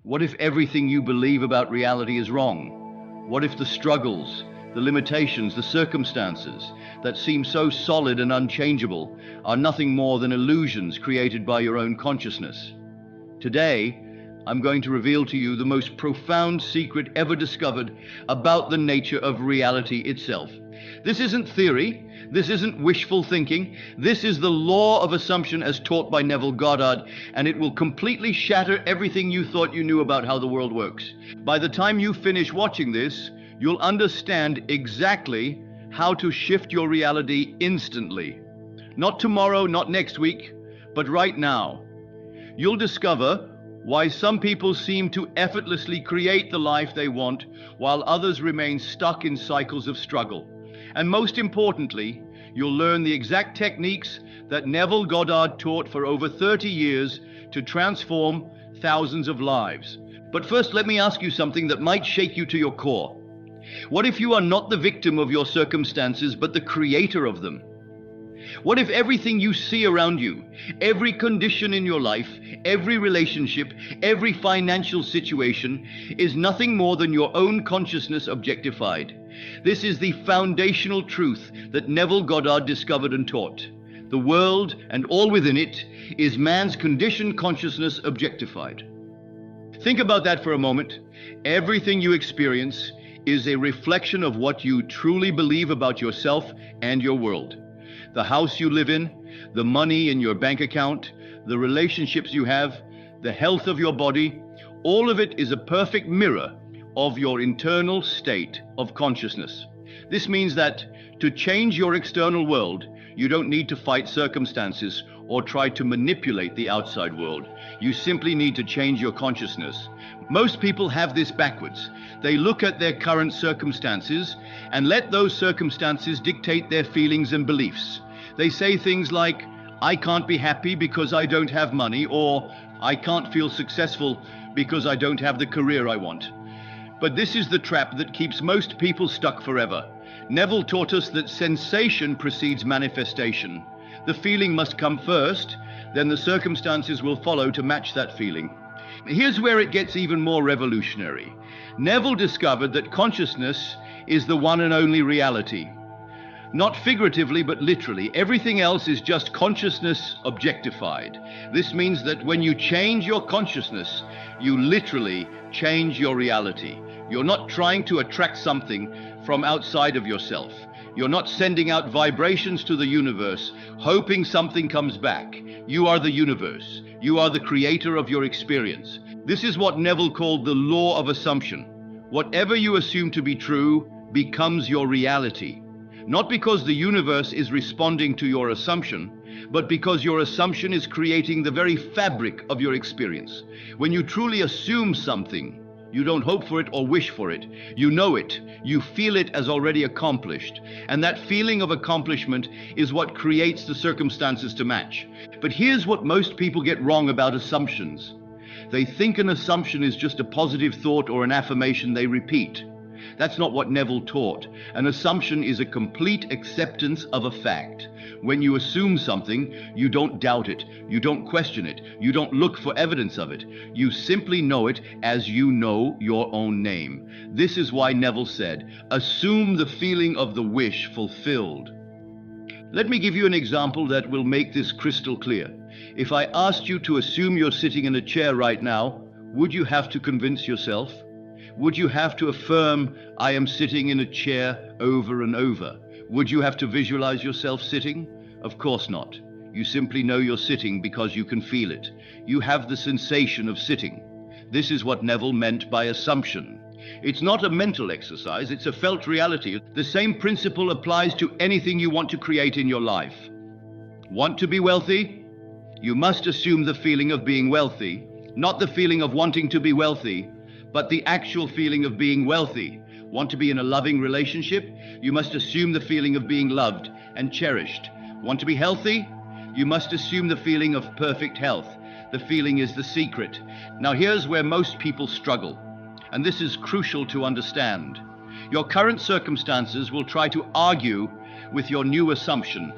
What if everything you believe about reality is wrong? What if the struggles, the limitations, the circumstances that seem so solid and unchangeable are nothing more than illusions created by your own consciousness? Today, I'm going to reveal to you the most profound secret ever discovered about the nature of reality itself. This isn't theory, this isn't wishful thinking, this is the law of assumption as taught by Neville Goddard, and it will completely shatter everything you thought you knew about how the world works. By the time you finish watching this, you'll understand exactly how to shift your reality instantly. Not tomorrow, not next week, but right now. You'll discover why some people seem to effortlessly create the life they want, while others remain stuck in cycles of struggle. And most importantly, you'll learn the exact techniques that Neville Goddard taught for over 30 years to transform thousands of lives. But first, let me ask you something that might shake you to your core. What if you are not the victim of your circumstances, but the creator of them? What if everything you see around you, every condition in your life, every relationship, every financial situation is nothing more than your own consciousness objectified? This is the foundational truth that Neville Goddard discovered and taught. The world and all within it is man's conditioned consciousness objectified. Think about that for a moment. Everything you experience is a reflection of what you truly believe about yourself and your world. The house you live in, the money in your bank account, the relationships you have, the health of your body, all of it is a perfect mirror of your internal state of consciousness. This means that to change your external world, you don't need to fight circumstances or try to manipulate the outside world. You simply need to change your consciousness. Most people have this backwards. They look at their current circumstances and let those circumstances dictate their feelings and beliefs. They say things like, I can't be happy because I don't have money, or I can't feel successful because I don't have the career I want. But this is the trap that keeps most people stuck forever. Neville taught us that sensation precedes manifestation. The feeling must come first, then the circumstances will follow to match that feeling. Here's where it gets even more revolutionary. Neville discovered that consciousness is the one and only reality. Not figuratively, but literally. Everything else is just consciousness objectified. This means that when you change your consciousness, you literally change your reality. You're not trying to attract something from outside of yourself. You're not sending out vibrations to the universe, hoping something comes back. You are the universe. You are the creator of your experience. This is what Neville called the law of assumption. Whatever you assume to be true becomes your reality. Not because the universe is responding to your assumption, but because your assumption is creating the very fabric of your experience. When you truly assume something, you don't hope for it or wish for it. You know it. You feel it as already accomplished. And that feeling of accomplishment is what creates the circumstances to match. But here's what most people get wrong about assumptions. They think an assumption is just a positive thought or an affirmation they repeat. That's not what Neville taught. An assumption is a complete acceptance of a fact. When you assume something, you don't doubt it, you don't question it, you don't look for evidence of it. You simply know it as you know your own name. This is why Neville said, assume the feeling of the wish fulfilled. Let me give you an example that will make this crystal clear. If I asked you to assume you're sitting in a chair right now, would you have to convince yourself? Would you have to affirm, I am sitting in a chair over and over? Would you have to visualize yourself sitting? Of course not. You simply know you're sitting because you can feel it. You have the sensation of sitting. This is what Neville meant by assumption. It's not a mental exercise, it's a felt reality. The same principle applies to anything you want to create in your life. Want to be wealthy? You must assume the feeling of being wealthy, not the feeling of wanting to be wealthy, but the actual feeling of being wealthy. Want to be in a loving relationship? You must assume the feeling of being loved and cherished. Want to be healthy? You must assume the feeling of perfect health. The feeling is the secret. Now here's where most people struggle, and this is crucial to understand. Your current circumstances will try to argue with your new assumption.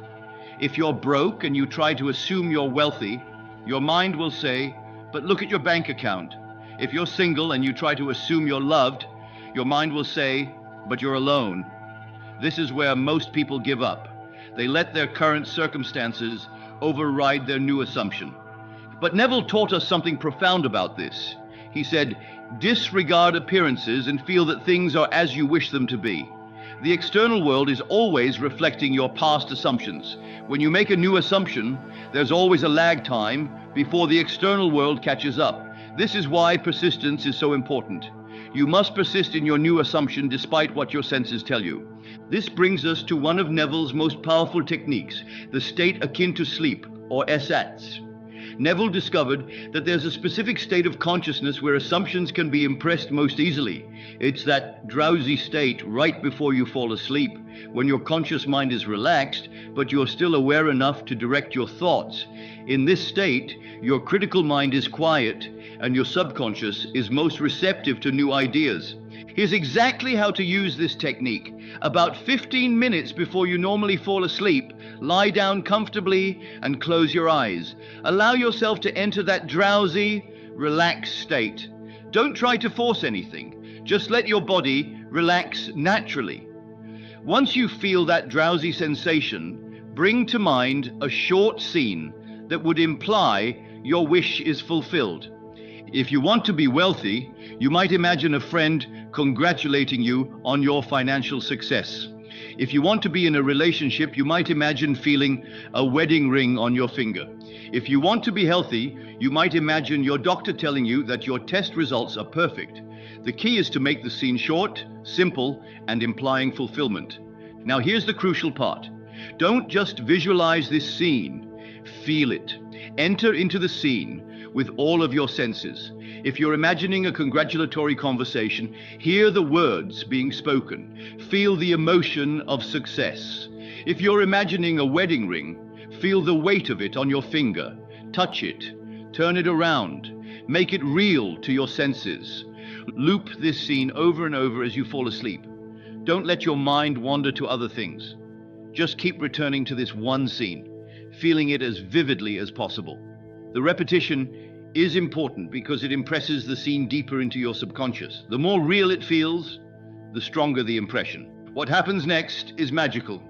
If you're broke and you try to assume you're wealthy, your mind will say, but look at your bank account. If you're single and you try to assume you're loved, your mind will say, but you're alone. This is where most people give up. They let their current circumstances override their new assumption. But Neville taught us something profound about this. He said, disregard appearances and feel that things are as you wish them to be. The external world is always reflecting your past assumptions. When you make a new assumption, there's always a lag time before the external world catches up. This is why persistence is so important. You must persist in your new assumption despite what your senses tell you. This brings us to one of Neville's most powerful techniques, the state akin to sleep, or ersatz. Neville discovered that there's a specific state of consciousness where assumptions can be impressed most easily. It's that drowsy state right before you fall asleep, when your conscious mind is relaxed, but you're still aware enough to direct your thoughts. In this state, your critical mind is quiet, and your subconscious is most receptive to new ideas. Here's exactly how to use this technique. About 15 minutes before you normally fall asleep, lie down comfortably and close your eyes. Allow yourself to enter that drowsy, relaxed state. Don't try to force anything. Just let your body relax naturally. Once you feel that drowsy sensation, bring to mind a short scene that would imply your wish is fulfilled. If you want to be wealthy, you might imagine a friend congratulating you on your financial success. If you want to be in a relationship, you might imagine feeling a wedding ring on your finger. If you want to be healthy, you might imagine your doctor telling you that your test results are perfect. The key is to make the scene short, simple, and implying fulfillment. Now here's the crucial part. Don't just visualize this scene, feel it. Enter into the scene with all of your senses. If you're imagining a congratulatory conversation, hear the words being spoken. Feel the emotion of success. If you're imagining a wedding ring, feel the weight of it on your finger. Touch it. Turn it around. Make it real to your senses. Loop this scene over and over as you fall asleep. Don't let your mind wander to other things. Just keep returning to this one scene, feeling it as vividly as possible. The repetition is important because it impresses the scene deeper into your subconscious. The more real it feels, the stronger the impression. What happens next is magical.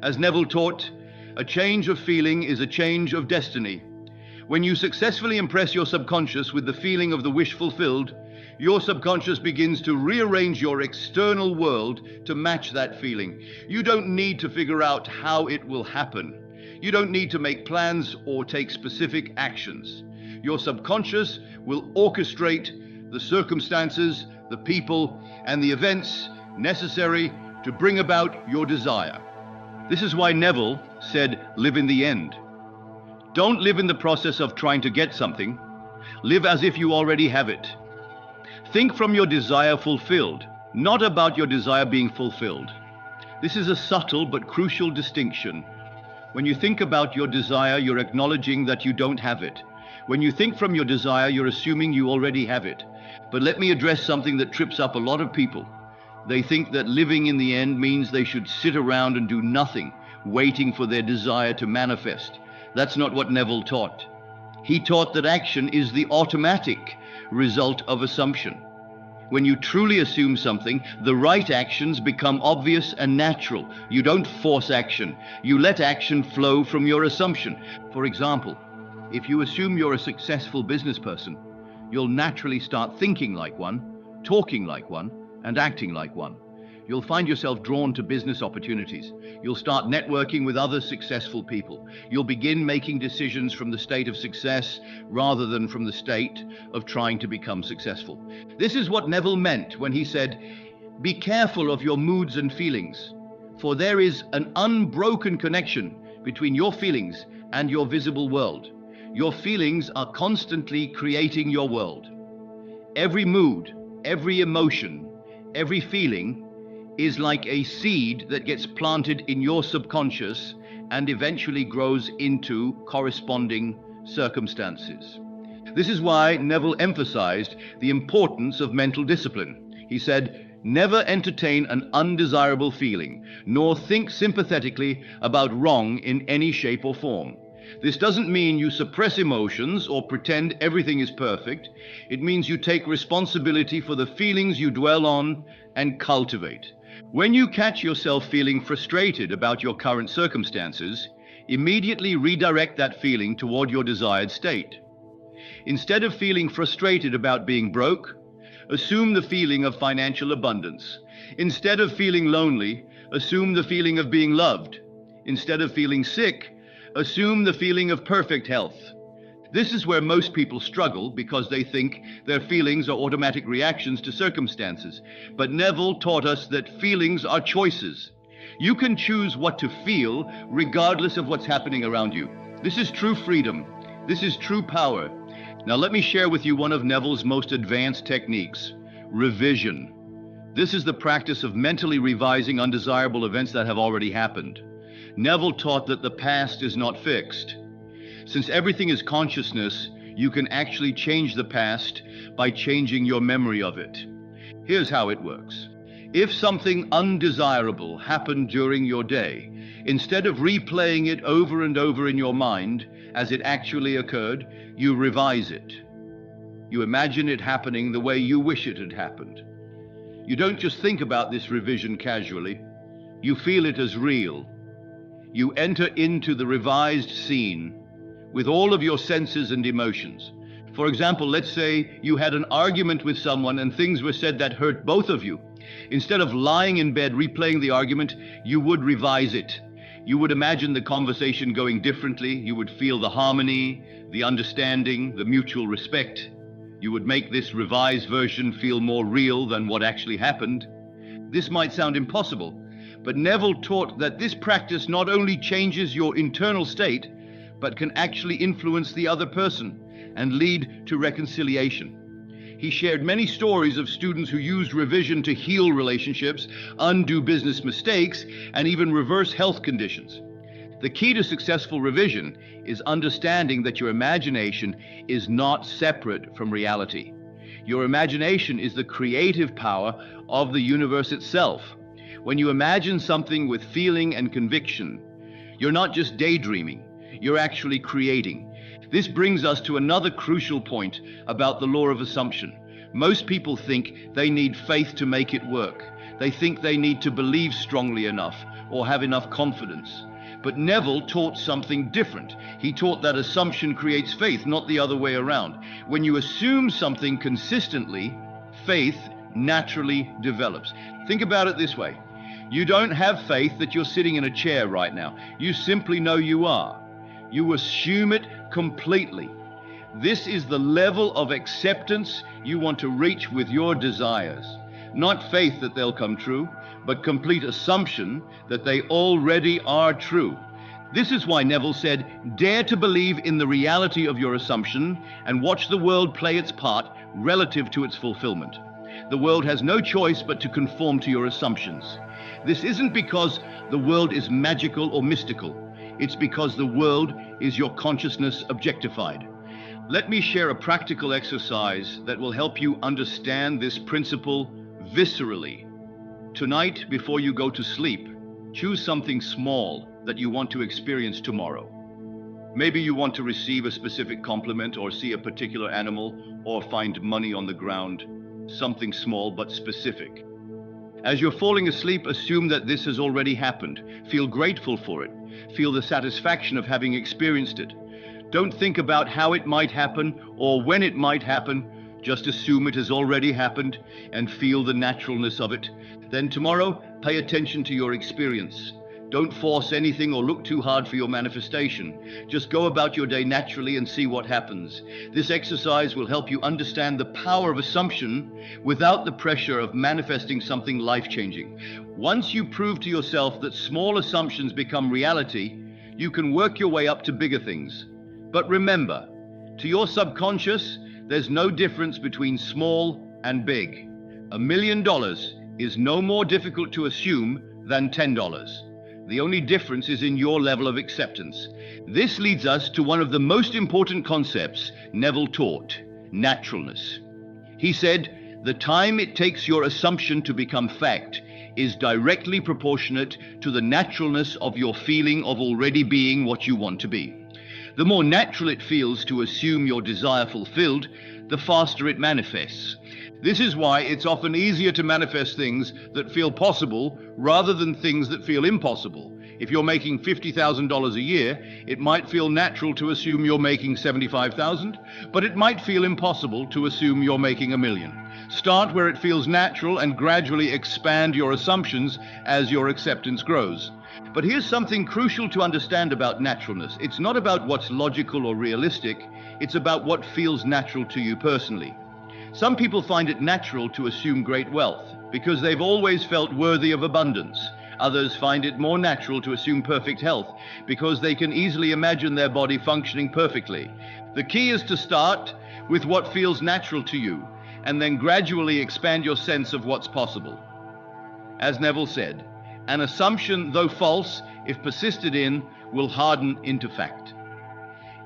As Neville taught, a change of feeling is a change of destiny. When you successfully impress your subconscious with the feeling of the wish fulfilled, your subconscious begins to rearrange your external world to match that feeling. You don't need to figure out how it will happen. You don't need to make plans or take specific actions. Your subconscious will orchestrate the circumstances, the people, and the events necessary to bring about your desire. This is why Neville said, live in the end. Don't live in the process of trying to get something. Live as if you already have it. Think from your desire fulfilled, not about your desire being fulfilled. This is a subtle but crucial distinction. When you think about your desire, you're acknowledging that you don't have it. When you think from your desire, you're assuming you already have it. But let me address something that trips up a lot of people. They think that living in the end means they should sit around and do nothing, waiting for their desire to manifest. That's not what Neville taught. He taught that action is the automatic result of assumption. When you truly assume something, the right actions become obvious and natural. You don't force action. You let action flow from your assumption. For example, if you assume you're a successful business person, you'll naturally start thinking like one, talking like one, and acting like one. You'll find yourself drawn to business opportunities. You'll start networking with other successful people. You'll begin making decisions from the state of success rather than from the state of trying to become successful. This is what Neville meant when he said, be careful of your moods and feelings, for there is an unbroken connection between your feelings and your visible world. Your feelings are constantly creating your world. Every mood, every emotion, every feeling is like a seed that gets planted in your subconscious and eventually grows into corresponding circumstances. This is why Neville emphasized the importance of mental discipline. He said, never entertain an undesirable feeling, nor think sympathetically about wrong in any shape or form. This doesn't mean you suppress emotions or pretend everything is perfect. It means you take responsibility for the feelings you dwell on and cultivate. When you catch yourself feeling frustrated about your current circumstances, immediately redirect that feeling toward your desired state. Instead of feeling frustrated about being broke, assume the feeling of financial abundance. Instead of feeling lonely, assume the feeling of being loved. Instead of feeling sick, assume the feeling of perfect health. This is where most people struggle because they think their feelings are automatic reactions to circumstances. But Neville taught us that feelings are choices. You can choose what to feel regardless of what's happening around you. This is true freedom. This is true power. Now let me share with you one of Neville's most advanced techniques, revision. This is the practice of mentally revising undesirable events that have already happened. Neville taught that the past is not fixed. Since everything is consciousness, you can actually change the past by changing your memory of it. Here's how it works. If something undesirable happened during your day, instead of replaying it over and over in your mind as it actually occurred, you revise it. You imagine it happening the way you wish it had happened. You don't just think about this revision casually. You feel it as real. You enter into the revised scene with all of your senses and emotions. For example, let's say you had an argument with someone and things were said that hurt both of you. Instead of lying in bed replaying the argument, you would revise it. You would imagine the conversation going differently. You would feel the harmony, the understanding, the mutual respect. You would make this revised version feel more real than what actually happened. This might sound impossible, but Neville taught that this practice not only changes your internal state, but can actually influence the other person and lead to reconciliation. He shared many stories of students who used revision to heal relationships, undo business mistakes, and even reverse health conditions. The key to successful revision is understanding that your imagination is not separate from reality. Your imagination is the creative power of the universe itself. When you imagine something with feeling and conviction, you're not just daydreaming, you're actually creating. This brings us to another crucial point about the law of assumption. Most people think they need faith to make it work. They think they need to believe strongly enough or have enough confidence. But Neville taught something different. He taught that assumption creates faith, not the other way around. When you assume something consistently, faith naturally develops. Think about it this way. You don't have faith that you're sitting in a chair right now. You simply know you are. You assume it completely. This is the level of acceptance you want to reach with your desires. Not faith that they'll come true, but complete assumption that they already are true. This is why Neville said, dare to believe in the reality of your assumption and watch the world play its part relative to its fulfillment. The world has no choice but to conform to your assumptions. This isn't because the world is magical or mystical. It's because the world is your consciousness objectified. Let me share a practical exercise that will help you understand this principle viscerally. Tonight, before you go to sleep, choose something small that you want to experience tomorrow. Maybe you want to receive a specific compliment or see a particular animal or find money on the ground. Something small but specific. As you're falling asleep, assume that this has already happened. Feel grateful for it. Feel the satisfaction of having experienced it. Don't think about how it might happen or when it might happen. Just assume it has already happened and feel the naturalness of it. Then tomorrow, pay attention to your experience. Don't force anything or look too hard for your manifestation. Just go about your day naturally and see what happens. This exercise will help you understand the power of assumption without the pressure of manifesting something life-changing. Once you prove to yourself that small assumptions become reality, you can work your way up to bigger things. But remember, to your subconscious, there's no difference between small and big. $1 million is no more difficult to assume than $10. The only difference is in your level of acceptance. This leads us to one of the most important concepts Neville taught, naturalness. He said, the time it takes your assumption to become fact is directly proportionate to the naturalness of your feeling of already being what you want to be. The more natural it feels to assume your desire fulfilled, the faster it manifests. This is why it's often easier to manifest things that feel possible rather than things that feel impossible. If you're making $50,000 a year, it might feel natural to assume you're making $75,000, but it might feel impossible to assume you're making $1 million. Start where it feels natural and gradually expand your assumptions as your acceptance grows. But here's something crucial to understand about naturalness. It's not about what's logical or realistic, it's about what feels natural to you personally. Some people find it natural to assume great wealth because they've always felt worthy of abundance. Others find it more natural to assume perfect health because they can easily imagine their body functioning perfectly. The key is to start with what feels natural to you and then gradually expand your sense of what's possible. As Neville said, an assumption, though false, if persisted in, will harden into fact.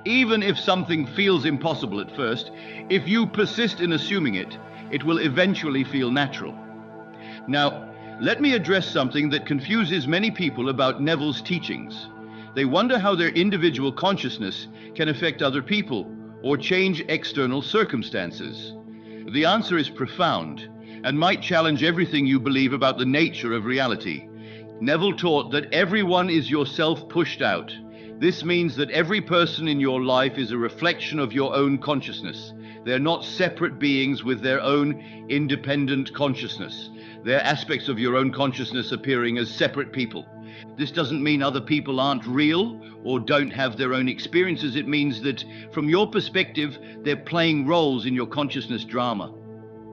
Even if something feels impossible at first, if you persist in assuming it, it will eventually feel natural. Now, let me address something that confuses many people about Neville's teachings. They wonder how their individual consciousness can affect other people or change external circumstances. The answer is profound and might challenge everything you believe about the nature of reality. Neville taught that everyone is yourself pushed out. This means that every person in your life is a reflection of your own consciousness. They're not separate beings with their own independent consciousness. They're aspects of your own consciousness appearing as separate people. This doesn't mean other people aren't real or don't have their own experiences. It means that from your perspective, they're playing roles in your consciousness drama.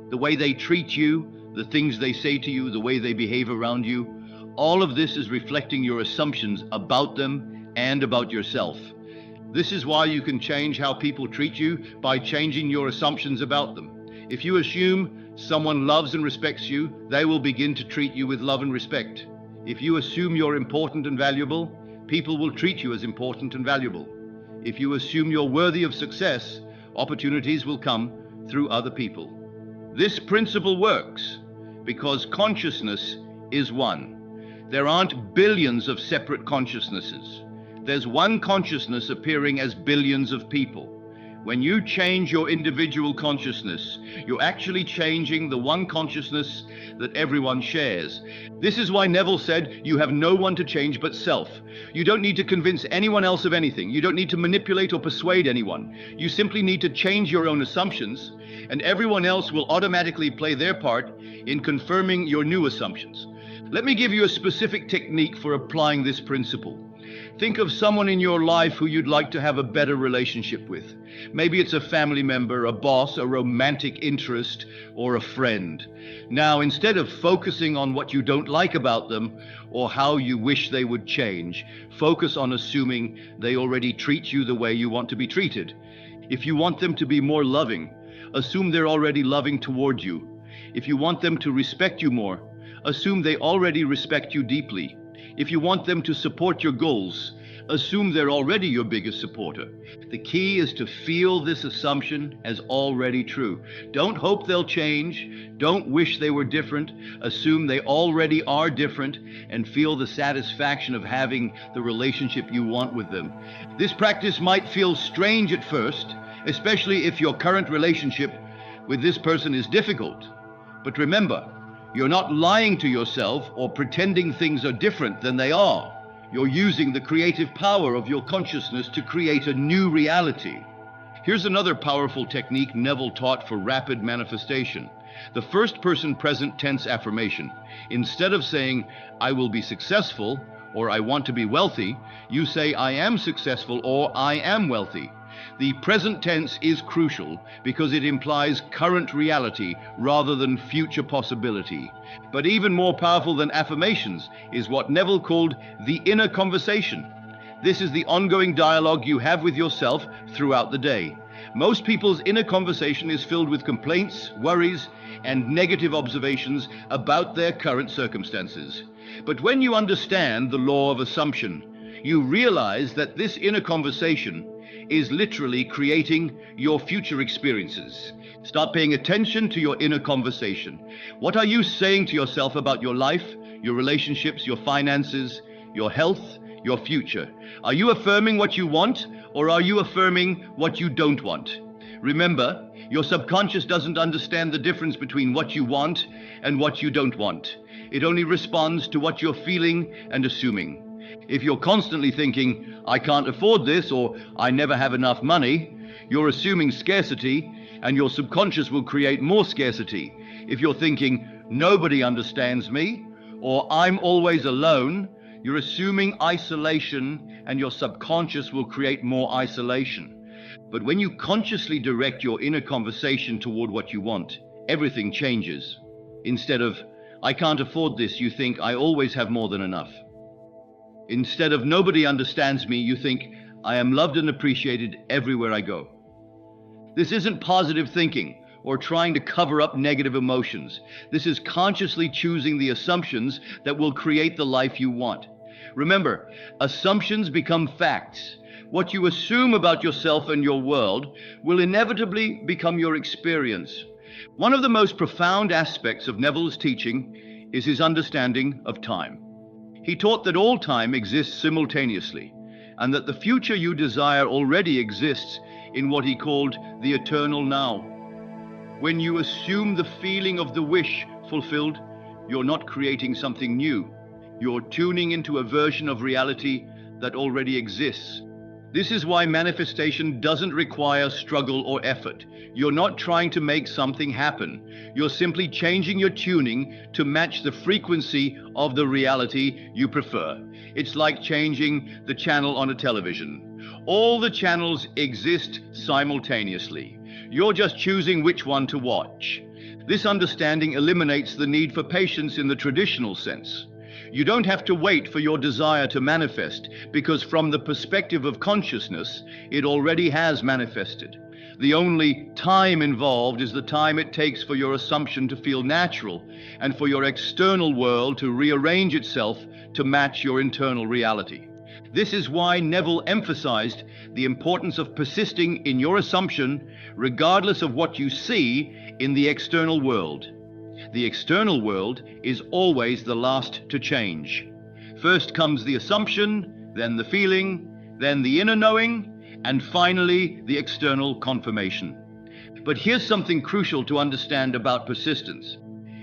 The way they treat you, the things they say to you, the way they behave around you, all of this is reflecting your assumptions about them and about yourself. This is why you can change how people treat you by changing your assumptions about them. If you assume someone loves and respects you, they will begin to treat you with love and respect. If you assume you're important and valuable, people will treat you as important and valuable. If you assume you're worthy of success, opportunities will come through other people. This principle works because consciousness is one. There aren't billions of separate consciousnesses. There's one consciousness appearing as billions of people. When you change your individual consciousness, you're actually changing the one consciousness that everyone shares. This is why Neville said you have no one to change but self. You don't need to convince anyone else of anything. You don't need to manipulate or persuade anyone. You simply need to change your own assumptions, and everyone else will automatically play their part in confirming your new assumptions. Let me give you a specific technique for applying this principle. Think of someone in your life who you'd like to have a better relationship with. Maybe it's a family member, a boss, a romantic interest, or a friend. Now, instead of focusing on what you don't like about them or how you wish they would change, focus on assuming they already treat you the way you want to be treated. If you want them to be more loving, assume they're already loving toward you. If you want them to respect you more, assume they already respect you deeply. If you want them to support your goals, assume they're already your biggest supporter. The key is to feel this assumption as already true. Don't hope they'll change. Don't wish they were different. Assume they already are different and feel the satisfaction of having the relationship you want with them. This practice might feel strange at first, especially if your current relationship with this person is difficult. But remember, you're not lying to yourself or pretending things are different than they are. You're using the creative power of your consciousness to create a new reality. Here's another powerful technique Neville taught for rapid manifestation. The first person present tense affirmation. Instead of saying, "I will be successful," or "I want to be wealthy," you say, "I am successful," or "I am wealthy." The present tense is crucial because it implies current reality rather than future possibility. But even more powerful than affirmations is what Neville called the inner conversation. This is the ongoing dialogue you have with yourself throughout the day. Most people's inner conversation is filled with complaints, worries, and negative observations about their current circumstances. But when you understand the law of assumption, you realize that this inner conversation is literally creating your future experiences. Start paying attention to your inner conversation. What are you saying to yourself about your life, your relationships, your finances, your health, your future. Are you affirming what you want, or are you affirming what you don't want? Remember, your subconscious doesn't understand the difference between what you want and what you don't want. It only responds to what you're feeling and assuming. If you're constantly thinking, I can't afford this, or I never have enough money, you're assuming scarcity, and your subconscious will create more scarcity. If you're thinking, nobody understands me, or I'm always alone, you're assuming isolation, and your subconscious will create more isolation. But when you consciously direct your inner conversation toward what you want, everything changes. Instead of, I can't afford this, you think, I always have more than enough. Instead of, nobody understands me, you think, I am loved and appreciated everywhere I go. This isn't positive thinking or trying to cover up negative emotions. This is consciously choosing the assumptions that will create the life you want. Remember, assumptions become facts. What you assume about yourself and your world will inevitably become your experience. One of the most profound aspects of Neville's teaching is his understanding of time. He taught that all time exists simultaneously, and that the future you desire already exists in what he called the eternal now. When you assume the feeling of the wish fulfilled, you're not creating something new. You're tuning into a version of reality that already exists. This is why manifestation doesn't require struggle or effort. You're not trying to make something happen. You're simply changing your tuning to match the frequency of the reality you prefer. It's like changing the channel on a television. All the channels exist simultaneously. You're just choosing which one to watch. This understanding eliminates the need for patience in the traditional sense. You don't have to wait for your desire to manifest, because from the perspective of consciousness, it already has manifested. The only time involved is the time it takes for your assumption to feel natural and for your external world to rearrange itself to match your internal reality. This is why Neville emphasized the importance of persisting in your assumption, regardless of what you see in the external world. The external world is always the last to change. First comes the assumption, then the feeling, then the inner knowing, and finally the external confirmation. But here's something crucial to understand about persistence.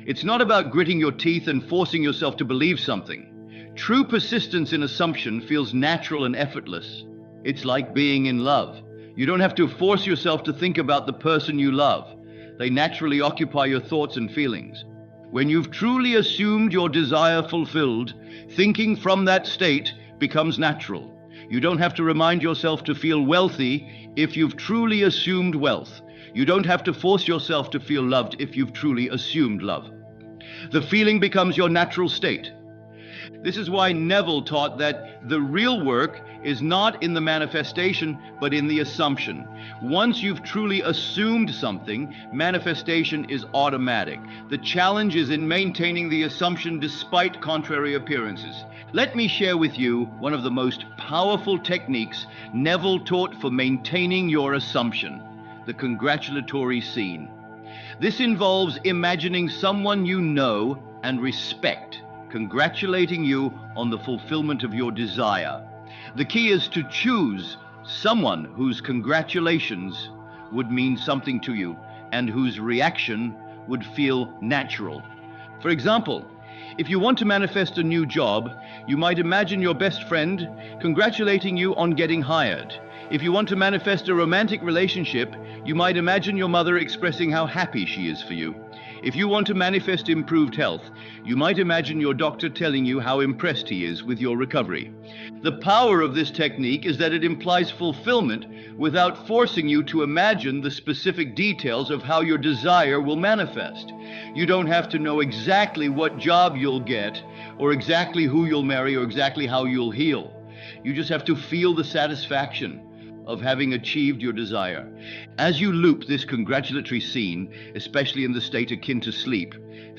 It's not about gritting your teeth and forcing yourself to believe something. True persistence in assumption feels natural and effortless. It's like being in love. You don't have to force yourself to think about the person you love. They naturally occupy your thoughts and feelings. When you've truly assumed your desire fulfilled, thinking from that state becomes natural. You don't have to remind yourself to feel wealthy if you've truly assumed wealth. You don't have to force yourself to feel loved if you've truly assumed love. The feeling becomes your natural state. This is why Neville taught that the real work is not in the manifestation, but in the assumption. Once you've truly assumed something, manifestation is automatic. The challenge is in maintaining the assumption despite contrary appearances. Let me share with you one of the most powerful techniques Neville taught for maintaining your assumption: the congratulatory scene. This involves imagining someone you know and respect congratulating you on the fulfillment of your desire. The key is to choose someone whose congratulations would mean something to you and whose reaction would feel natural. For example, if you want to manifest a new job, you might imagine your best friend congratulating you on getting hired. If you want to manifest a romantic relationship, you might imagine your mother expressing how happy she is for you. If you want to manifest improved health, you might imagine your doctor telling you how impressed he is with your recovery. The power of this technique is that it implies fulfillment without forcing you to imagine the specific details of how your desire will manifest. You don't have to know exactly what job you'll get, or exactly who you'll marry, or exactly how you'll heal. You just have to feel the satisfaction of having achieved your desire. As you loop this congratulatory scene, especially in the state akin to sleep,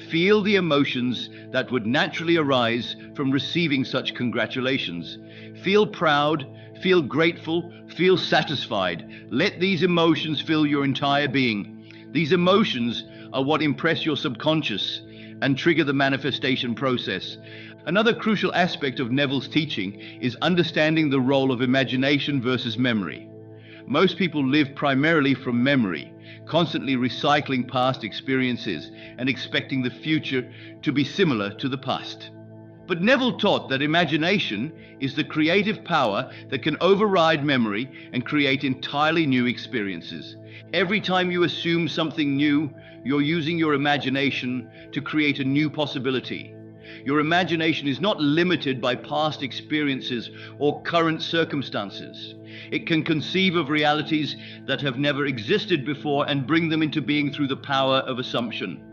feel the emotions that would naturally arise from receiving such congratulations. Feel proud, feel grateful, feel satisfied. Let these emotions fill your entire being. These emotions are what impress your subconscious, and trigger the manifestation process. Another crucial aspect of Neville's teaching is understanding the role of imagination versus memory. Most people live primarily from memory, constantly recycling past experiences and expecting the future to be similar to the past. But Neville taught that imagination is the creative power that can override memory and create entirely new experiences. Every time you assume something new, you're using your imagination to create a new possibility. Your imagination is not limited by past experiences or current circumstances. It can conceive of realities that have never existed before and bring them into being through the power of assumption.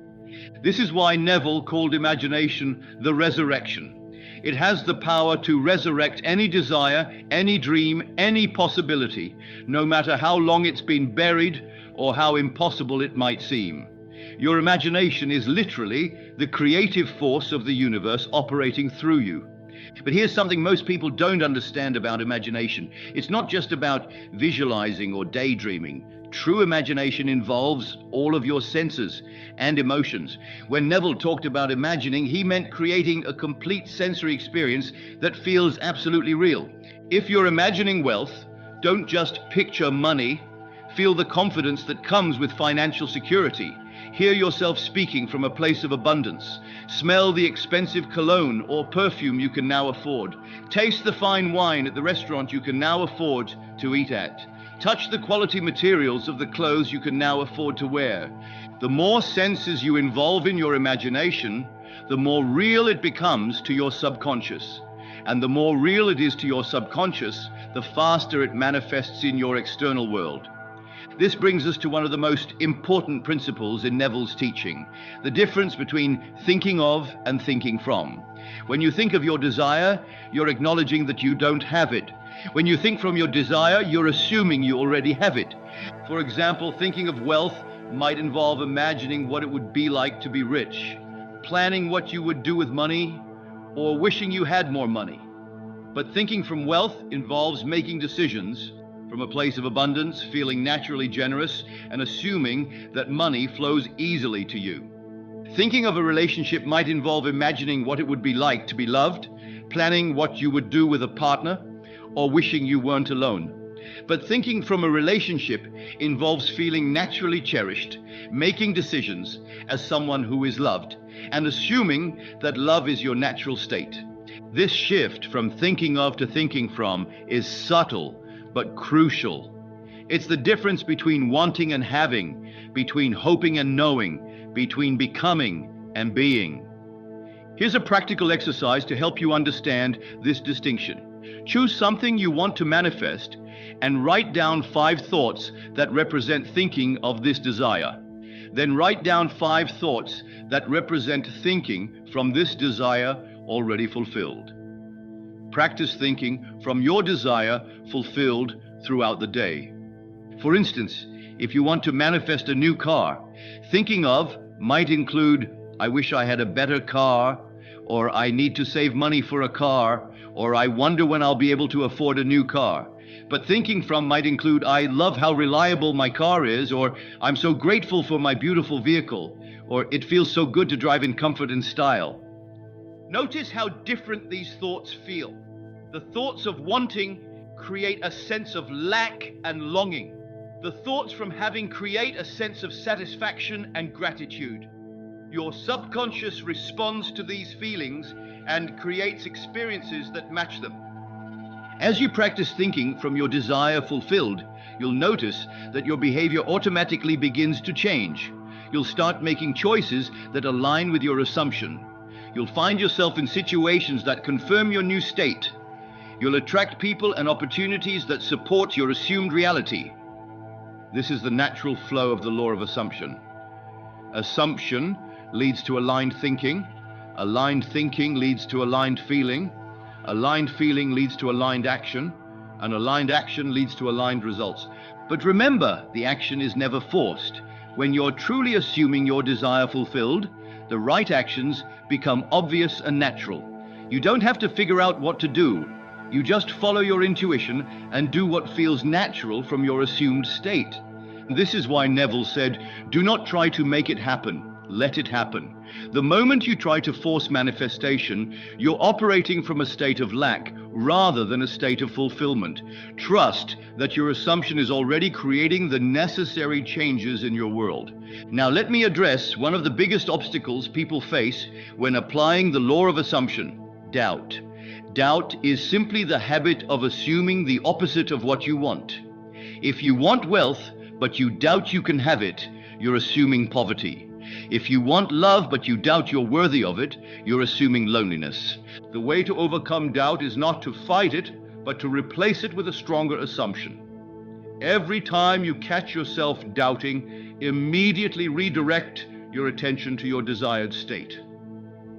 This is why Neville called imagination the resurrection. It has the power to resurrect any desire, any dream, any possibility, no matter how long it's been buried or how impossible it might seem. Your imagination is literally the creative force of the universe operating through you. But here's something most people don't understand about imagination. It's not just about visualizing or daydreaming. True imagination involves all of your senses and emotions. When Neville talked about imagining, he meant creating a complete sensory experience that feels absolutely real. If you're imagining wealth, don't just picture money. Feel the confidence that comes with financial security. Hear yourself speaking from a place of abundance. Smell the expensive cologne or perfume you can now afford. Taste the fine wine at the restaurant you can now afford to eat at. Touch the quality materials of the clothes you can now afford to wear. The more senses you involve in your imagination, the more real it becomes to your subconscious. And the more real it is to your subconscious, the faster it manifests in your external world. This brings us to one of the most important principles in Neville's teaching, the difference between thinking of and thinking from. When you think of your desire, you're acknowledging that you don't have it. When you think from your desire, you're assuming you already have it. For example, thinking of wealth might involve imagining what it would be like to be rich, planning what you would do with money, or wishing you had more money. But thinking from wealth involves making decisions from a place of abundance, feeling naturally generous, and assuming that money flows easily to you. Thinking of a relationship might involve imagining what it would be like to be loved, planning what you would do with a partner, or wishing you weren't alone. But thinking from a relationship involves feeling naturally cherished, making decisions as someone who is loved, and assuming that love is your natural state. This shift from thinking of to thinking from is subtle, but crucial. It's the difference between wanting and having, between hoping and knowing, between becoming and being. Here's a practical exercise to help you understand this distinction. Choose something you want to manifest and write down 5 thoughts that represent thinking of this desire. Then write down 5 thoughts that represent thinking from this desire already fulfilled. Practice thinking from your desire fulfilled throughout the day. For instance, if you want to manifest a new car, thinking of might include, I wish I had a better car, or I need to save money for a car, or I wonder when I'll be able to afford a new car. But thinking from might include, I love how reliable my car is, or I'm so grateful for my beautiful vehicle, or it feels so good to drive in comfort and style. Notice how different these thoughts feel. The thoughts of wanting create a sense of lack and longing. The thoughts from having create a sense of satisfaction and gratitude. Your subconscious responds to these feelings and creates experiences that match them. As you practice thinking from your desire fulfilled, you'll notice that your behavior automatically begins to change. You'll start making choices that align with your assumption. You'll find yourself in situations that confirm your new state. You'll attract people and opportunities that support your assumed reality. This is the natural flow of the law of assumption. Assumption leads to aligned thinking leads to aligned feeling leads to aligned action, and aligned action leads to aligned results. But remember, the action is never forced. When you're truly assuming your desire fulfilled, the right actions become obvious and natural. You don't have to figure out what to do. You just follow your intuition and do what feels natural from your assumed state. This is why Neville said, do not try to make it happen. Let it happen. The moment you try to force manifestation, you're operating from a state of lack rather than a state of fulfillment. Trust that your assumption is already creating the necessary changes in your world. Now let me address one of the biggest obstacles people face when applying the law of assumption: doubt. Doubt is simply the habit of assuming the opposite of what you want. If you want wealth, but you doubt you can have it, you're assuming poverty. If you want love, but you doubt you're worthy of it, you're assuming loneliness. The way to overcome doubt is not to fight it, but to replace it with a stronger assumption. Every time you catch yourself doubting, immediately redirect your attention to your desired state.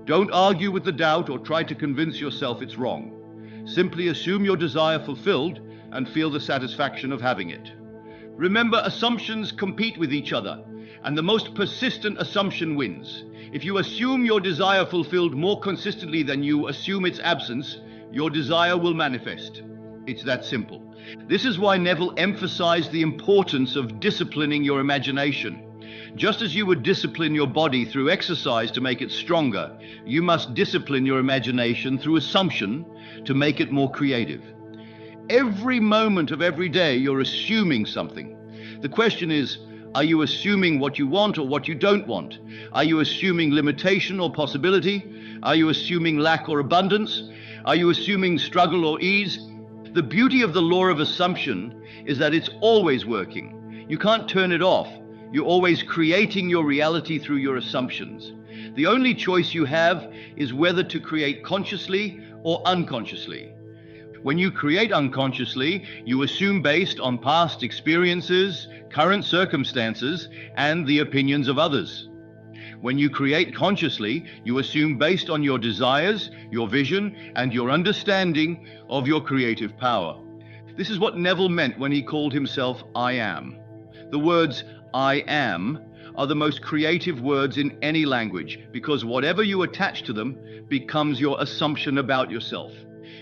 Don't argue with the doubt or try to convince yourself it's wrong. Simply assume your desire fulfilled and feel the satisfaction of having it. Remember, assumptions compete with each other, and the most persistent assumption wins. If you assume your desire fulfilled more consistently than you assume its absence, your desire will manifest. It's that simple. This is why Neville emphasized the importance of disciplining your imagination. Just as you would discipline your body through exercise to make it stronger, you must discipline your imagination through assumption to make it more creative. Every moment of every day, you're assuming something. The question is, are you assuming what you want or what you don't want? Are you assuming limitation or possibility? Are you assuming lack or abundance? Are you assuming struggle or ease? The beauty of the law of assumption is that it's always working. You can't turn it off. You're always creating your reality through your assumptions. The only choice you have is whether to create consciously or unconsciously. When you create unconsciously, you assume based on past experiences, current circumstances, and the opinions of others. When you create consciously, you assume based on your desires, your vision, and your understanding of your creative power. This is what Neville meant when he called himself I Am. The words I am are the most creative words in any language, because whatever you attach to them becomes your assumption about yourself.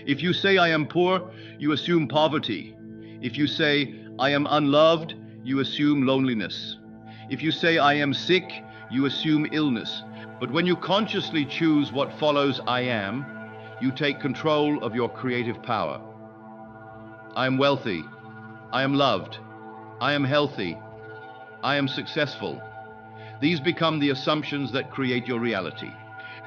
If you say I am poor, you assume poverty. If you say I am unloved, you assume loneliness. If you say I am sick, you assume illness. But when you consciously choose what follows I am, you take control of your creative power. I am wealthy. I am loved. I am healthy. I am successful. These become the assumptions that create your reality.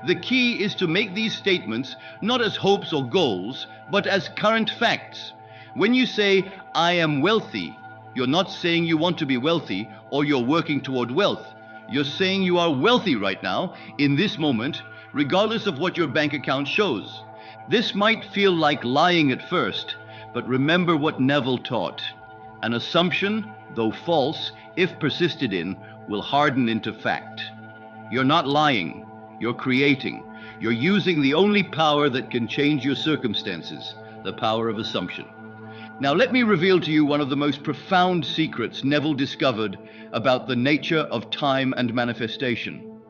The key is to make these statements not as hopes or goals, but as current facts. When you say, I am wealthy, you're not saying you want to be wealthy or you're working toward wealth. You're saying you are wealthy right now, in this moment, regardless of what your bank account shows. This might feel like lying at first, but remember what Neville taught. An assumption, though false, if persisted in, will harden into fact. You're not lying. You're creating. You're using the only power that can change your circumstances, the power of assumption. Now let me reveal to you one of the most profound secrets Neville discovered about the nature of time and manifestation.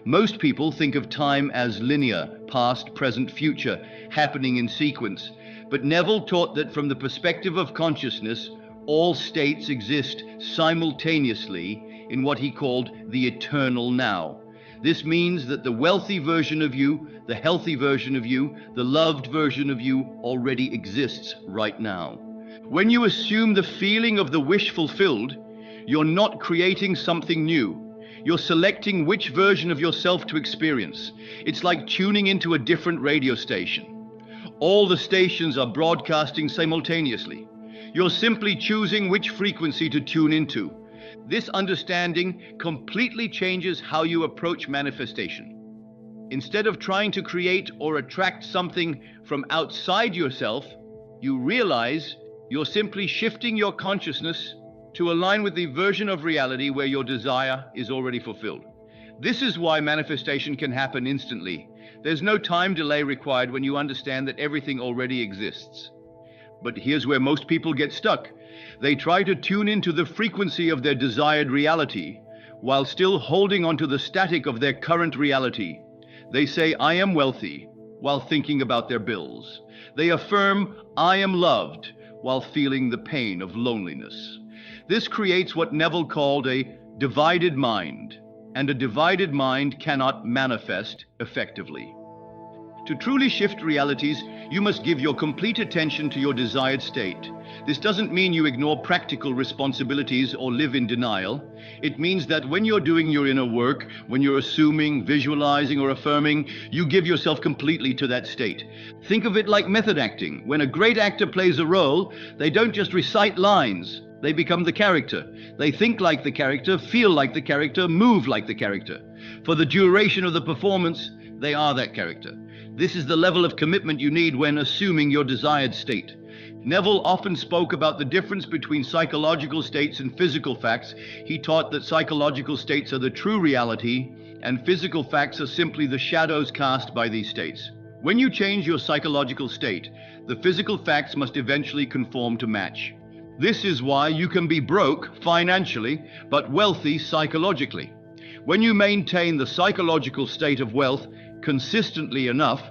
Most people think of time as linear, past, present, future, happening in sequence. But Neville taught that from the perspective of consciousness, all states exist simultaneously in what he called the eternal now. This means that the wealthy version of you, the healthy version of you, the loved version of you already exists right now. When you assume the feeling of the wish fulfilled, you're not creating something new. You're selecting which version of yourself to experience. It's like tuning into a different radio station. All the stations are broadcasting simultaneously. You're simply choosing which frequency to tune into. This understanding completely changes how you approach manifestation. Instead of trying to create or attract something from outside yourself, you realize you're simply shifting your consciousness to align with the version of reality where your desire is already fulfilled. This is why manifestation can happen instantly. There's no time delay required when you understand that everything already exists. But here's where most people get stuck. They try to tune into the frequency of their desired reality while still holding onto the static of their current reality. They say, I am wealthy, while thinking about their bills. They affirm, I am loved, while feeling the pain of loneliness. This creates what Neville called a divided mind. and a divided mind cannot manifest effectively. To truly shift realities, you must give your complete attention to your desired state. This doesn't mean you ignore practical responsibilities or live in denial. It means that when you're doing your inner work, when you're assuming, visualizing, or affirming, you give yourself completely to that state. Think of it like method acting. When a great actor plays a role, they don't just recite lines. They become the character. They think like the character, feel like the character, move like the character. For the duration of the performance, they are that character. This is the level of commitment you need when assuming your desired state. Neville often spoke about the difference between psychological states and physical facts. He taught that psychological states are the true reality, and physical facts are simply the shadows cast by these states. When you change your psychological state, the physical facts must eventually conform to match. This is why you can be broke financially, but wealthy psychologically. When you maintain the psychological state of wealth consistently enough,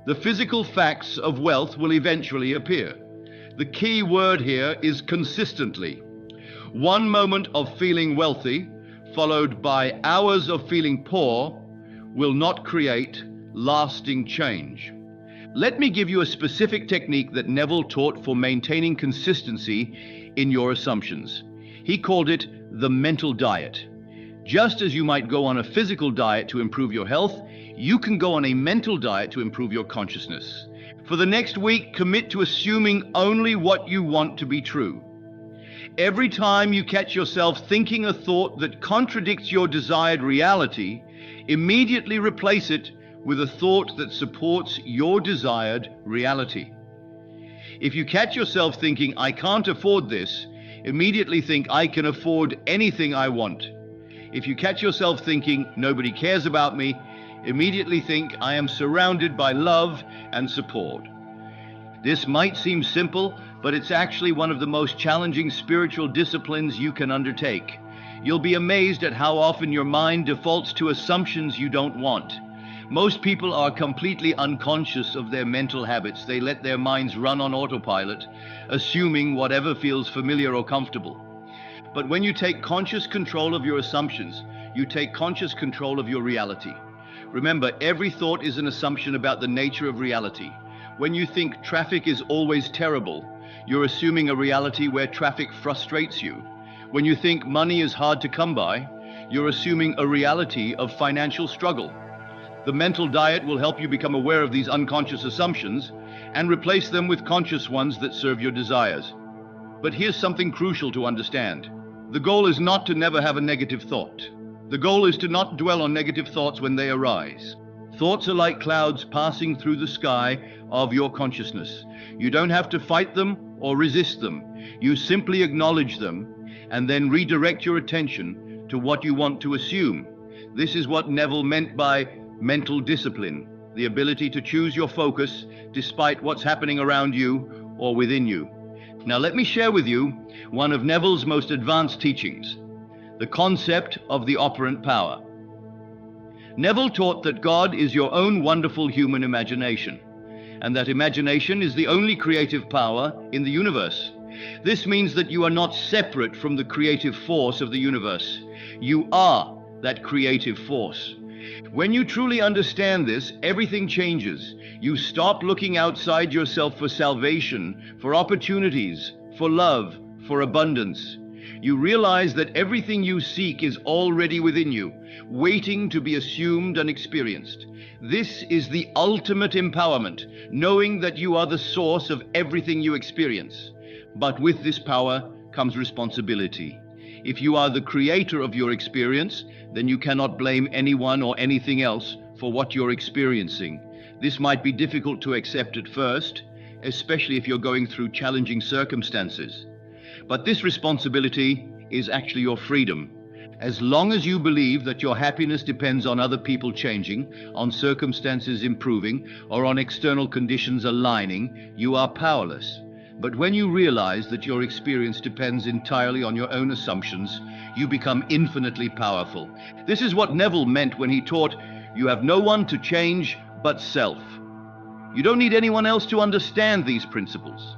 the physical facts of wealth will eventually appear. The key word here is consistently. One moment of feeling wealthy, followed by hours of feeling poor, will not create lasting change. Let me give you a specific technique that Neville taught for maintaining consistency in your assumptions. He called it the mental diet. Just as you might go on a physical diet to improve your health, you can go on a mental diet to improve your consciousness. For the next week, commit to assuming only what you want to be true. Every time you catch yourself thinking a thought that contradicts your desired reality, immediately replace it with a thought that supports your desired reality. If you catch yourself thinking, "I can't afford this," immediately think, "I can afford anything I want." If you catch yourself thinking, "Nobody cares about me," immediately think, "I am surrounded by love and support." This might seem simple, but it's actually one of the most challenging spiritual disciplines you can undertake. You'll be amazed at how often your mind defaults to assumptions you don't want. Most people are completely unconscious of their mental habits. They let their minds run on autopilot, assuming whatever feels familiar or comfortable. But when you take conscious control of your assumptions, you take conscious control of your reality. Remember, every thought is an assumption about the nature of reality. When you think traffic is always terrible, you're assuming a reality where traffic frustrates you. When you think money is hard to come by, you're assuming a reality of financial struggle. The mental diet will help you become aware of these unconscious assumptions and replace them with conscious ones that serve your desires. But here's something crucial to understand. The goal is not to never have a negative thought. The goal is to not dwell on negative thoughts when they arise. Thoughts are like clouds passing through the sky of your consciousness. You don't have to fight them or resist them. You simply acknowledge them and then redirect your attention to what you want to assume. This is what Neville meant by mental discipline, the ability to choose your focus despite what's happening around you or within you. Now let me share with you one of Neville's most advanced teachings, the concept of the operant power. Neville taught that God is your own wonderful human imagination, and that imagination is the only creative power in the universe. This means that you are not separate from the creative force of the universe. You are that creative force. When you truly understand this, everything changes. You stop looking outside yourself for salvation, for opportunities, for love, for abundance. You realize that everything you seek is already within you, waiting to be assumed and experienced. This is the ultimate empowerment, knowing that you are the source of everything you experience. But with this power comes responsibility. If you are the creator of your experience, then you cannot blame anyone or anything else for what you're experiencing. This might be difficult to accept at first, especially if you're going through challenging circumstances. But this responsibility is actually your freedom. As long as you believe that your happiness depends on other people changing, on circumstances improving, or on external conditions aligning, you are powerless. But when you realize that your experience depends entirely on your own assumptions, you become infinitely powerful. This is what Neville meant when he taught, "You have no one to change but self." You don't need anyone else to understand these principles.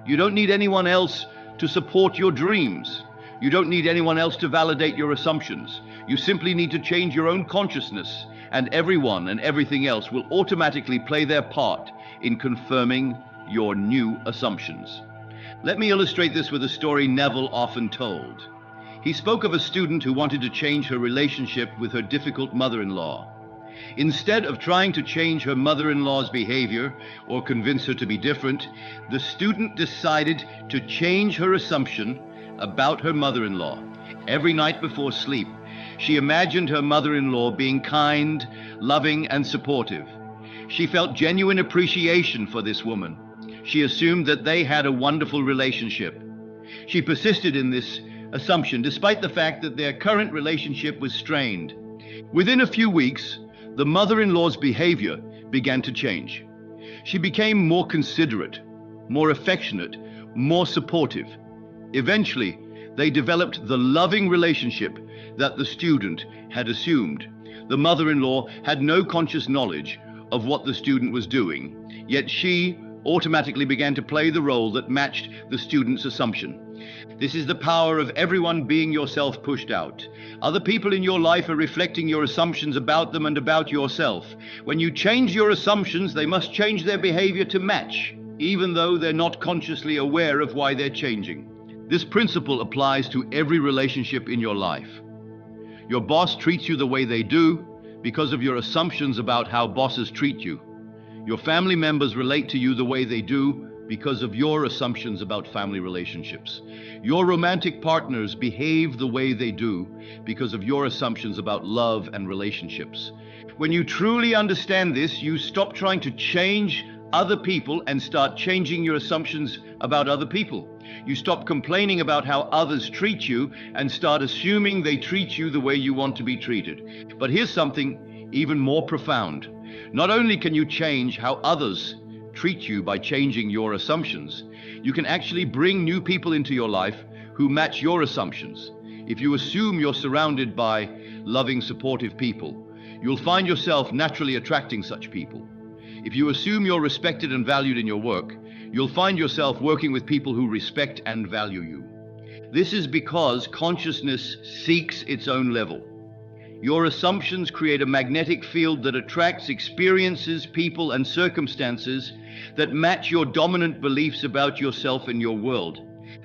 You don't need anyone else to support your dreams. You don't need anyone else to validate your assumptions. You simply need to change your own consciousness, and everyone and everything else will automatically play their part in confirming your new assumptions. Let me illustrate this with a story Neville often told. He spoke of a student who wanted to change her relationship with her difficult mother-in-law. Instead of trying to change her mother-in-law's behavior or convince her to be different, the student decided to change her assumption about her mother-in-law. Every night before sleep, she imagined her mother-in-law being kind, loving, and supportive. She felt genuine appreciation for this woman. She assumed that they had a wonderful relationship. She persisted in this assumption despite the fact that their current relationship was strained. Within a few weeks, the mother-in-law's behavior began to change. She became more considerate, more affectionate, more supportive. Eventually, they developed the loving relationship that the student had assumed. The mother-in-law had no conscious knowledge of what the student was doing, yet she automatically began to play the role that matched the student's assumption. This is the power of everyone being yourself pushed out. Other people in your life are reflecting your assumptions about them and about yourself. When you change your assumptions, they must change their behavior to match, even though they're not consciously aware of why they're changing. This principle applies to every relationship in your life. Your boss treats you the way they do because of your assumptions about how bosses treat you. Your family members relate to you the way they do because of your assumptions about family relationships. Your romantic partners behave the way they do because of your assumptions about love and relationships. When you truly understand this, you stop trying to change other people and start changing your assumptions about other people. You stop complaining about how others treat you and start assuming they treat you the way you want to be treated. But here's something even more profound. Not only can you change how others treat you by changing your assumptions, you can actually bring new people into your life who match your assumptions. If you assume you're surrounded by loving, supportive people, you'll find yourself naturally attracting such people. If you assume you're respected and valued in your work, you'll find yourself working with people who respect and value you. This is because consciousness seeks its own level. Your assumptions create a magnetic field that attracts experiences, people, and circumstances that match your dominant beliefs about yourself and your world.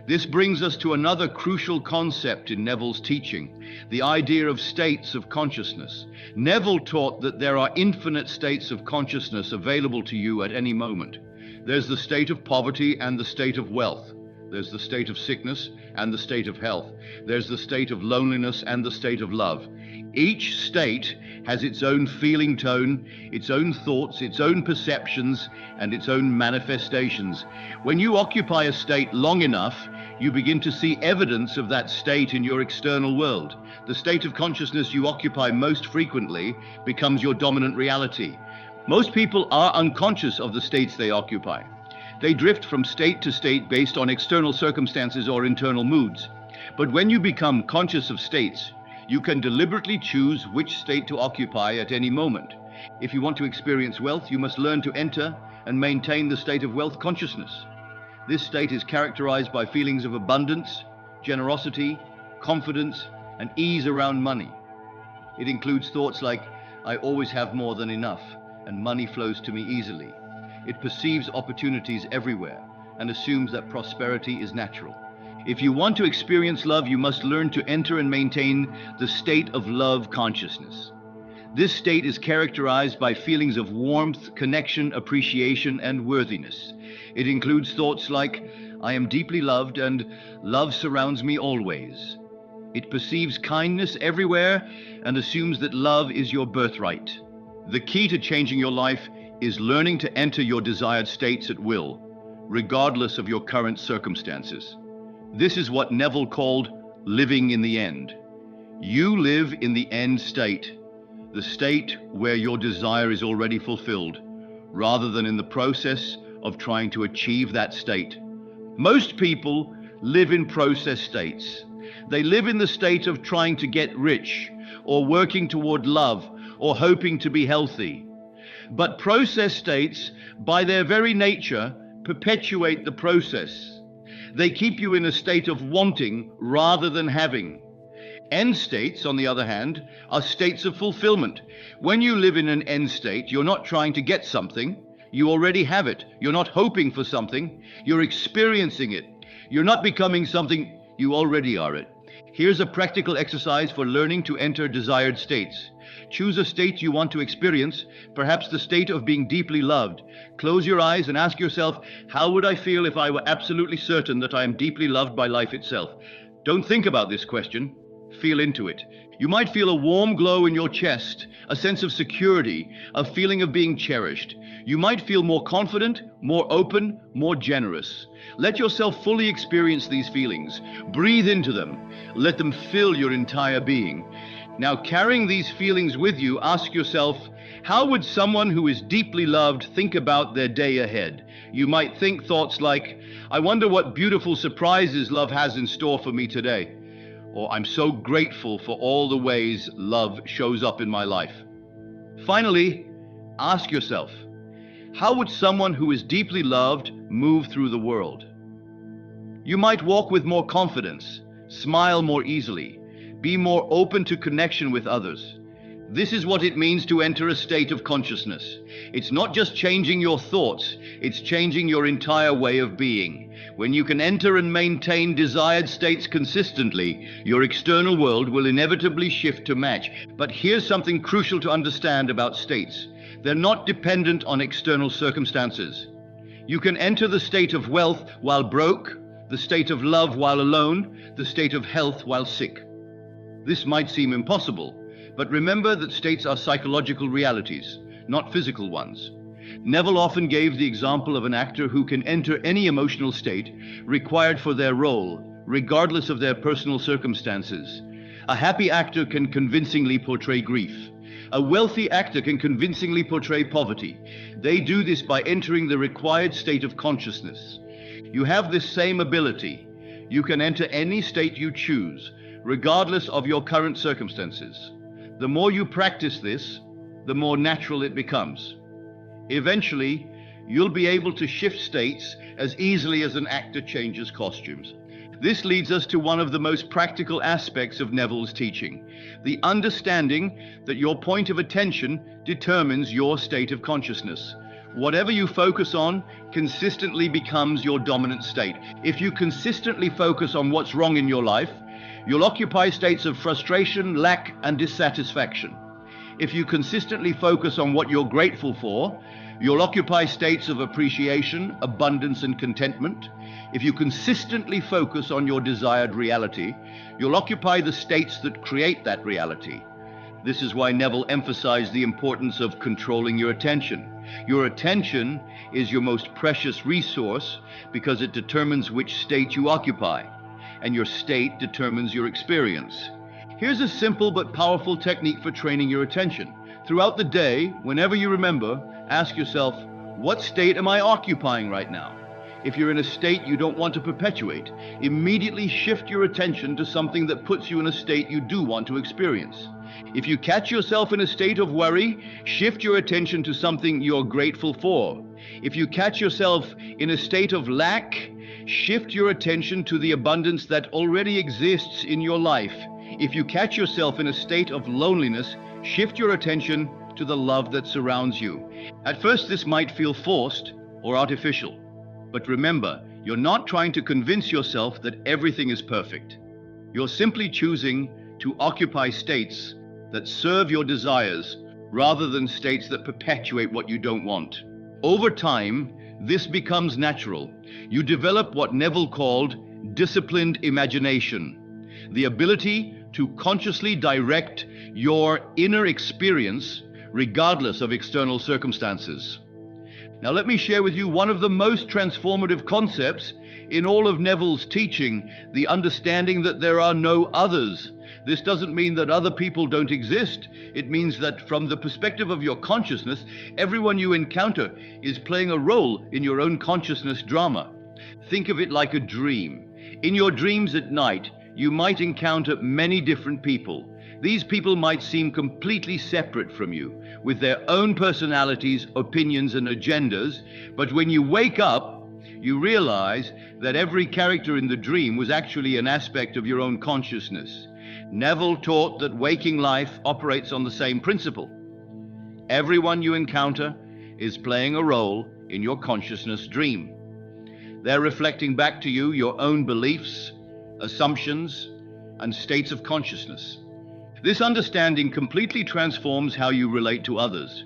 This brings us to another crucial concept in Neville's teaching, the idea of states of consciousness. Neville taught that there are infinite states of consciousness available to you at any moment. There's the state of poverty and the state of wealth. There's the state of sickness and the state of health. There's the state of loneliness and the state of love. Each state has its own feeling tone, its own thoughts, its own perceptions, and its own manifestations. When you occupy a state long enough, you begin to see evidence of that state in your external world. The state of consciousness you occupy most frequently becomes your dominant reality. Most people are unconscious of the states they occupy. They drift from state to state based on external circumstances or internal moods. But when you become conscious of states, you can deliberately choose which state to occupy at any moment. If you want to experience wealth, you must learn to enter and maintain the state of wealth consciousness. This state is characterized by feelings of abundance, generosity, confidence, and ease around money. It includes thoughts like, I always have more than enough, and money flows to me easily. It perceives opportunities everywhere and assumes that prosperity is natural. If you want to experience love, you must learn to enter and maintain the state of love consciousness. This state is characterized by feelings of warmth, connection, appreciation, and worthiness. It includes thoughts like, I am deeply loved and love surrounds me always. It perceives kindness everywhere and assumes that love is your birthright. The key to changing your life is learning to enter your desired states at will, regardless of your current circumstances. This is what Neville called living in the end. You live in the end state, the state where your desire is already fulfilled, rather than in the process of trying to achieve that state. Most people live in process states. They live in the state of trying to get rich, or working toward love, or hoping to be healthy. But process states, by their very nature, perpetuate the process. They keep you in a state of wanting rather than having. End states, on the other hand, are states of fulfillment. When you live in an end state, you're not trying to get something. You already have it. You're not hoping for something. You're experiencing it. You're not becoming something. You already are it. Here's a practical exercise for learning to enter desired states. Choose a state you want to experience, perhaps the state of being deeply loved. Close your eyes and ask yourself, how would I feel if I were absolutely certain that I am deeply loved by life itself? Don't think about this question. Feel into it. You might feel a warm glow in your chest, a sense of security, a feeling of being cherished. You might feel more confident, more open, more generous. Let yourself fully experience these feelings. Breathe into them. Let them fill your entire being. Now, carrying these feelings with you, ask yourself, how would someone who is deeply loved think about their day ahead? You might think thoughts like, I wonder what beautiful surprises love has in store for me today. Or, I'm so grateful for all the ways love shows up in my life. Finally, ask yourself, how would someone who is deeply loved move through the world? You might walk with more confidence, smile more easily, be more open to connection with others. This is what it means to enter a state of consciousness. It's not just changing your thoughts, it's changing your entire way of being. When you can enter and maintain desired states consistently, your external world will inevitably shift to match. But here's something crucial to understand about states. They're not dependent on external circumstances. You can enter the state of wealth while broke, the state of love while alone, the state of health while sick. This might seem impossible, but remember that states are psychological realities, not physical ones. Neville often gave the example of an actor who can enter any emotional state required for their role, regardless of their personal circumstances. A happy actor can convincingly portray grief. A wealthy actor can convincingly portray poverty. They do this by entering the required state of consciousness. You have this same ability. You can enter any state you choose, regardless of your current circumstances. The more you practice this, the more natural it becomes. Eventually, you'll be able to shift states as easily as an actor changes costumes. This leads us to one of the most practical aspects of Neville's teaching, the understanding that your point of attention determines your state of consciousness. Whatever you focus on consistently becomes your dominant state. If you consistently focus on what's wrong in your life, you'll occupy states of frustration, lack, and dissatisfaction. If you consistently focus on what you're grateful for, you'll occupy states of appreciation, abundance, and contentment. If you consistently focus on your desired reality, you'll occupy the states that create that reality. This is why Neville emphasized the importance of controlling your attention. Your attention is your most precious resource because it determines which state you occupy, and your state determines your experience. Here's a simple but powerful technique for training your attention. Throughout the day, whenever you remember, ask yourself, what state am I occupying right now? If you're in a state you don't want to perpetuate, immediately shift your attention to something that puts you in a state you do want to experience. If you catch yourself in a state of worry, shift your attention to something you're grateful for. If you catch yourself in a state of lack, shift your attention to the abundance that already exists in your life. If you catch yourself in a state of loneliness, shift your attention to the love that surrounds you. At first, this might feel forced or artificial, but remember, you're not trying to convince yourself that everything is perfect. You're simply choosing to occupy states that serve your desires rather than states that perpetuate what you don't want. Over time, this becomes natural. You develop what Neville called disciplined imagination, the ability to consciously direct your inner experience regardless of external circumstances. Now let me share with you one of the most transformative concepts in all of Neville's teaching, the understanding that there are no others. This doesn't mean that other people don't exist. It means that from the perspective of your consciousness, everyone you encounter is playing a role in your own consciousness drama. Think of it like a dream. In your dreams at night, you might encounter many different people. These people might seem completely separate from you, with their own personalities, opinions, and agendas, but when you wake up, you realize that every character in the dream was actually an aspect of your own consciousness. Neville taught that waking life operates on the same principle. Everyone you encounter is playing a role in your consciousness dream. They're reflecting back to you your own beliefs, assumptions, and states of consciousness. This understanding completely transforms how you relate to others.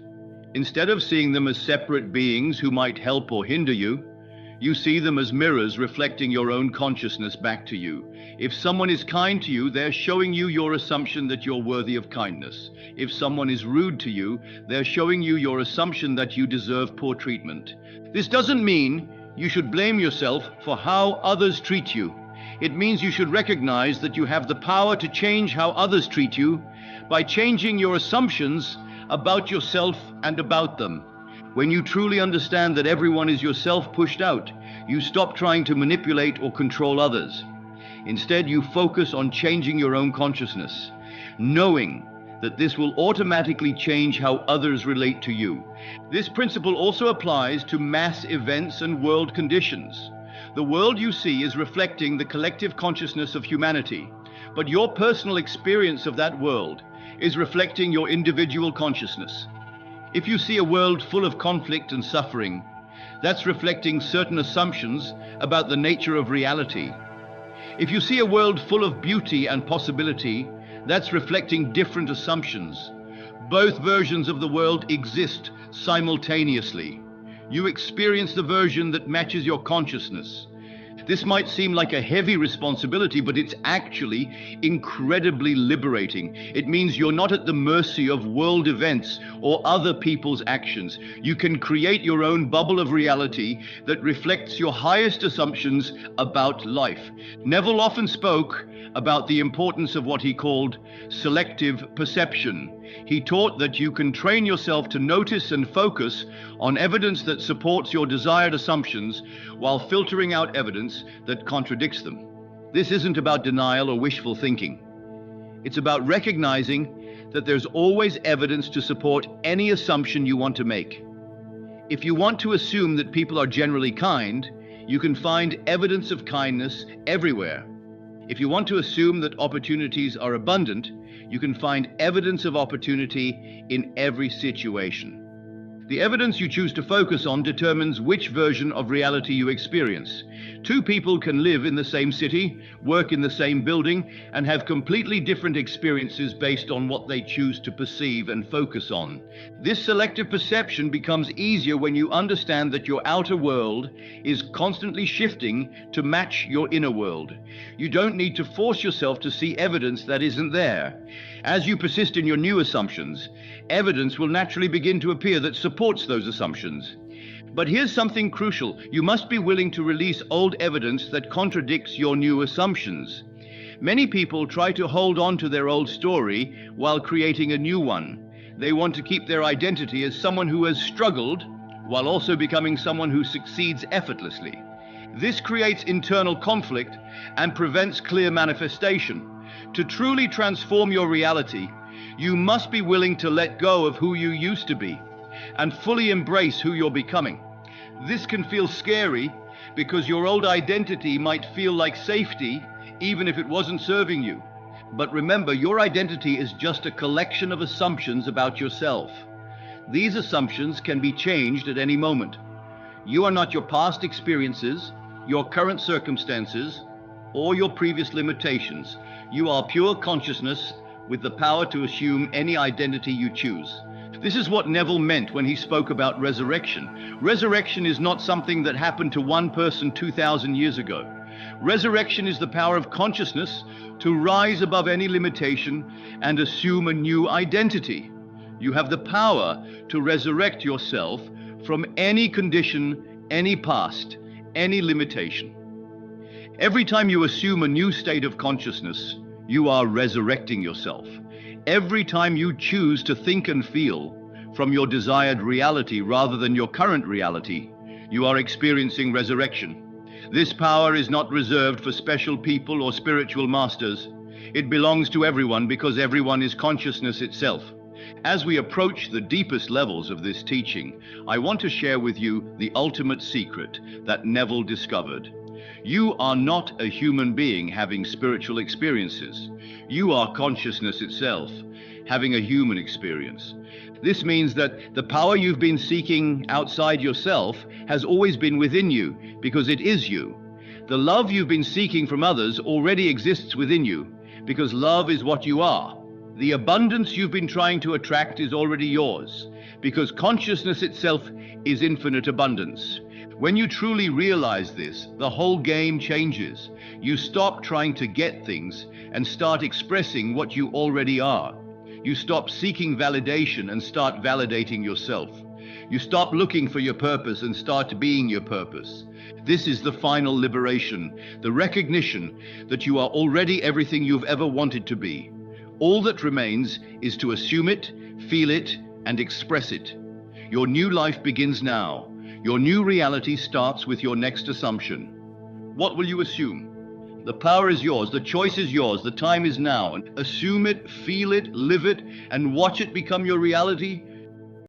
Instead of seeing them as separate beings who might help or hinder you, you see them as mirrors reflecting your own consciousness back to you. If someone is kind to you, they're showing you your assumption that you're worthy of kindness. If someone is rude to you, they're showing you your assumption that you deserve poor treatment. This doesn't mean you should blame yourself for how others treat you. It means you should recognize that you have the power to change how others treat you by changing your assumptions about yourself and about them. When you truly understand that everyone is yourself pushed out, you stop trying to manipulate or control others. Instead, you focus on changing your own consciousness, knowing that this will automatically change how others relate to you. This principle also applies to mass events and world conditions. The world you see is reflecting the collective consciousness of humanity, but your personal experience of that world is reflecting your individual consciousness. If you see a world full of conflict and suffering, that's reflecting certain assumptions about the nature of reality. If you see a world full of beauty and possibility, that's reflecting different assumptions. Both versions of the world exist simultaneously. You experience the version that matches your consciousness. This might seem like a heavy responsibility, but it's actually incredibly liberating. It means you're not at the mercy of world events or other people's actions. You can create your own bubble of reality that reflects your highest assumptions about life. Neville often spoke about the importance of what he called selective perception. He taught that you can train yourself to notice and focus on evidence that supports your desired assumptions while filtering out evidence that contradicts them. This isn't about denial or wishful thinking. It's about recognizing that there's always evidence to support any assumption you want to make. If you want to assume that people are generally kind, you can find evidence of kindness everywhere. If you want to assume that opportunities are abundant, you can find evidence of opportunity in every situation. The evidence you choose to focus on determines which version of reality you experience. Two people can live in the same city, work in the same building, and have completely different experiences based on what they choose to perceive and focus on. This selective perception becomes easier when you understand that your outer world is constantly shifting to match your inner world. You don't need to force yourself to see evidence that isn't there. As you persist in your new assumptions, evidence will naturally begin to appear that supports those assumptions. But here's something crucial. You must be willing to release old evidence that contradicts your new assumptions. Many people try to hold on to their old story while creating a new one. They want to keep their identity as someone who has struggled while also becoming someone who succeeds effortlessly. This creates internal conflict and prevents clear manifestation. To truly transform your reality, you must be willing to let go of who you used to be and fully embrace who you're becoming. This can feel scary because your old identity might feel like safety even if it wasn't serving you. But remember, your identity is just a collection of assumptions about yourself. These assumptions can be changed at any moment. You are not your past experiences, your current circumstances, or your previous limitations. You are pure consciousness with the power to assume any identity you choose. This is what Neville meant when he spoke about resurrection. Resurrection is not something that happened to one person 2,000 years ago. Resurrection is the power of consciousness to rise above any limitation and assume a new identity. You have the power to resurrect yourself from any condition, any past, any limitation. Every time you assume a new state of consciousness, you are resurrecting yourself. Every time you choose to think and feel from your desired reality rather than your current reality, you are experiencing resurrection. This power is not reserved for special people or spiritual masters. It belongs to everyone because everyone is consciousness itself. As we approach the deepest levels of this teaching, I want to share with you the ultimate secret that Neville discovered. You are not a human being having spiritual experiences. You are consciousness itself, having a human experience. This means that the power you've been seeking outside yourself has always been within you, because it is you. The love you've been seeking from others already exists within you, because love is what you are. The abundance you've been trying to attract is already yours, because consciousness itself is infinite abundance. When you truly realize this, the whole game changes. You stop trying to get things and start expressing what you already are. You stop seeking validation and start validating yourself. You stop looking for your purpose and start being your purpose. This is the final liberation, the recognition that you are already everything you've ever wanted to be. All that remains is to assume it, feel it, and express it. Your new life begins now. Your new reality starts with your next assumption. What will you assume? The power is yours, the choice is yours, the time is now. Assume it, feel it, live it, and watch it become your reality.